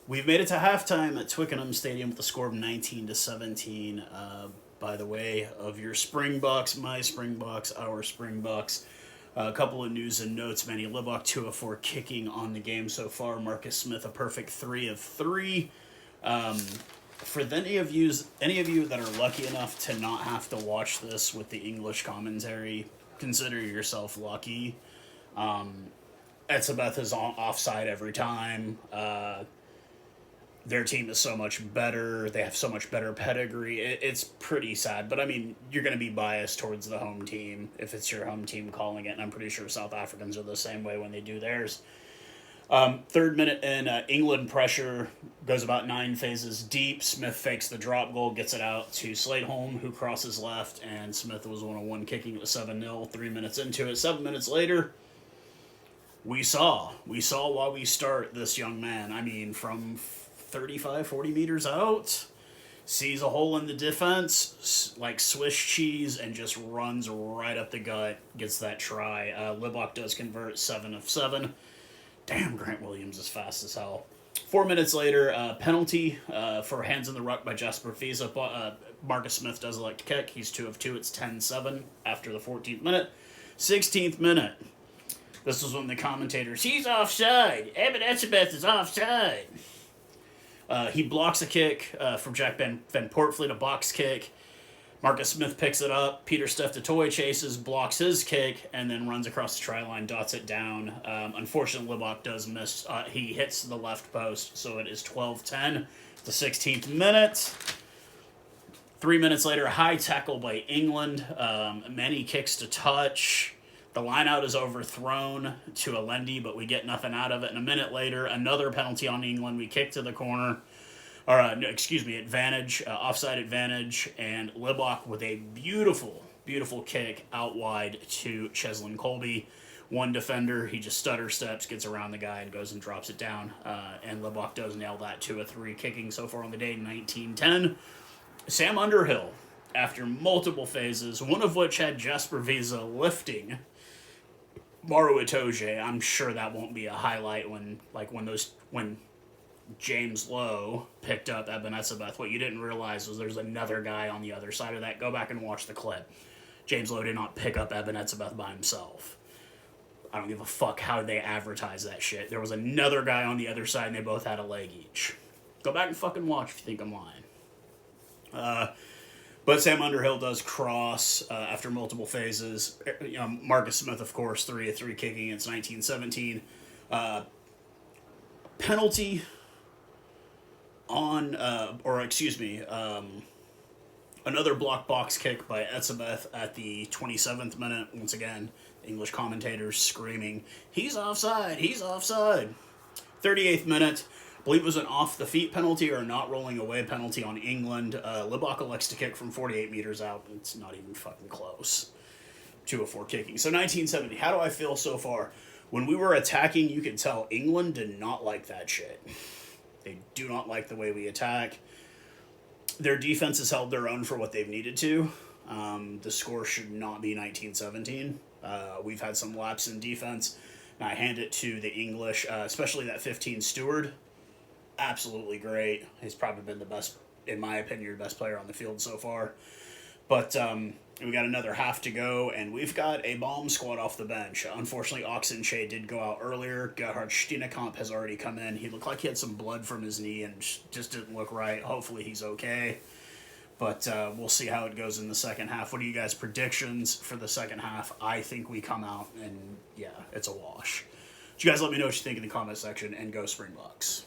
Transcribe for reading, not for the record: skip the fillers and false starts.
We've made it to halftime at Twickenham Stadium with a score of 19-17. By the way, of your Springboks, my Springboks, our Springboks. A couple of news and notes. Manny Libok 2 of 4 kicking on the game so far. Marcus Smith a perfect 3 of 3. For any of you that are lucky enough to not have to watch this with the English commentary, consider yourself lucky. Etzebeth is offside every time. Their team is so much better. They have so much better pedigree. It's pretty sad. But, I mean, you're going to be biased towards the home team if it's your home team calling it. And I'm pretty sure South Africans are the same way when they do theirs. Third minute in, England pressure goes about 9 phases deep. Smith fakes the drop goal, gets it out to Sladeholm, who crosses left. And Smith was 1-on-1 kicking. It was 7-0. 3 minutes into it. 7 minutes later, we saw while we start this young man. I mean, from 35, 40 meters out, sees a hole in the defense, like Swiss cheese, and just runs right up the gut, gets that try. Libok does convert 7 of 7. Damn, Grant Williams is fast as hell. 4 minutes later, penalty for hands in the ruck by Jasper Fiza. Marcus Smith does like to kick. He's 2 of 2. It's 10-7 after the 14th minute. 16th minute. This was when the commentators, he's offside. Eben Etzebeth is offside. He blocks a kick from Jack Van Portfleet, a box kick. Marcus Smith picks it up. Peter Steph-Toy chases, blocks his kick, and then runs across the try line, dots it down. Unfortunately, Libok does miss. He hits the left post, so it is 12-10. The 16th minute. 3 minutes later, high tackle by England. Many kicks to touch. The lineout is overthrown to Alendi, but we get nothing out of it. And a minute later, another penalty on England. We kick to the corner. Advantage, offside advantage. And Libok with a beautiful, beautiful kick out wide to Cheslin Colby. One defender, he just stutter steps, gets around the guy, and goes and drops it down. And Libok does nail that 2 of 3 kicking so far on the day, 19-10. Sam Underhill, after multiple phases, one of which had Jasper Visa lifting Maru Itoje. I'm sure that won't be a highlight when James Lowe picked up Eben Etzebeth. What you didn't realize was there's another guy on the other side of that. Go back and watch the clip. James Lowe did not pick up Eben Etzebeth by himself. I don't give a fuck how they advertise that shit. There was another guy on the other side, and they both had a leg each. Go back and fucking watch if you think I'm lying. But Sam Underhill does cross after multiple phases. Marcus Smith, of course, 3 of 3 kicking. It's 19-17. Penalty on, another block box kick by Etzebeth at the 27th minute. Once again, English commentators screaming, he's offside, he's offside. 38th minute. I believe it was an off-the-feet penalty or a not rolling away penalty on England. Libok elects to kick from 48 meters out. It's not even fucking close. 2 of 4 kicking. So 1970. How do I feel so far? When we were attacking, you could tell England did not like that shit. They do not like the way we attack. Their defense has held their own for what they've needed to. The score should not be 19-17. We've had some lapse in defense. And I hand it to the English, especially that 15 Steward. Absolutely great. He's probably been the best, in my opinion, the best player on the field so far. But we got another half to go, and we've got a bomb squad off the bench. Unfortunately, Oxenche did go out earlier. Gerhard Steenekamp has already come in. He looked like he had some blood from his knee and just didn't look right. Hopefully he's okay. But we'll see how it goes in the second half. What are you guys' predictions for the second half? I think we come out, and yeah, it's a wash. You guys let me know what you think in the comment section, and go Springboks.